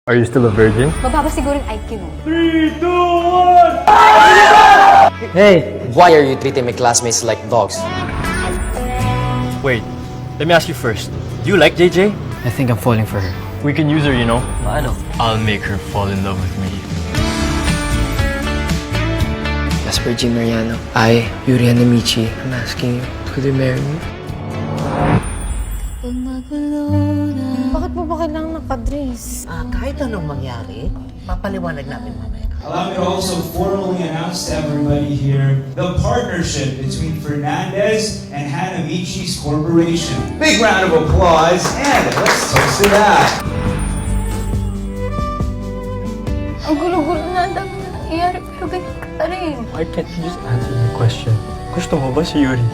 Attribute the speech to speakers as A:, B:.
A: Are you still a virgin?
B: Mababa siguro yung IQ mo.
C: Hey! Why are you treating my classmates like dogs?
A: Wait, let me ask you first. Do you like JJ?
C: I think I'm falling for her.
A: We can use her, you know?
C: Paano?
A: I'll make her fall in love with me.
D: Jasper G. Mariano, I, Yuri Hanamichi, I'm asking you, could you marry me?
B: Bakit mo ba kailangan nakadress?
E: Kahit anong mangyari, papaliwanag namin mamaya.
F: Allow me to also formally announce to everybody here the partnership between Fernandez and Hanamichi's Corporation. Big round of applause, and let's toast to that.
B: Ang gulo-gulo na, ang dami na nangyayari, pero ganyan ka pa rin.
A: Why can't you just answer my question? Gusto mo ba si Yuri?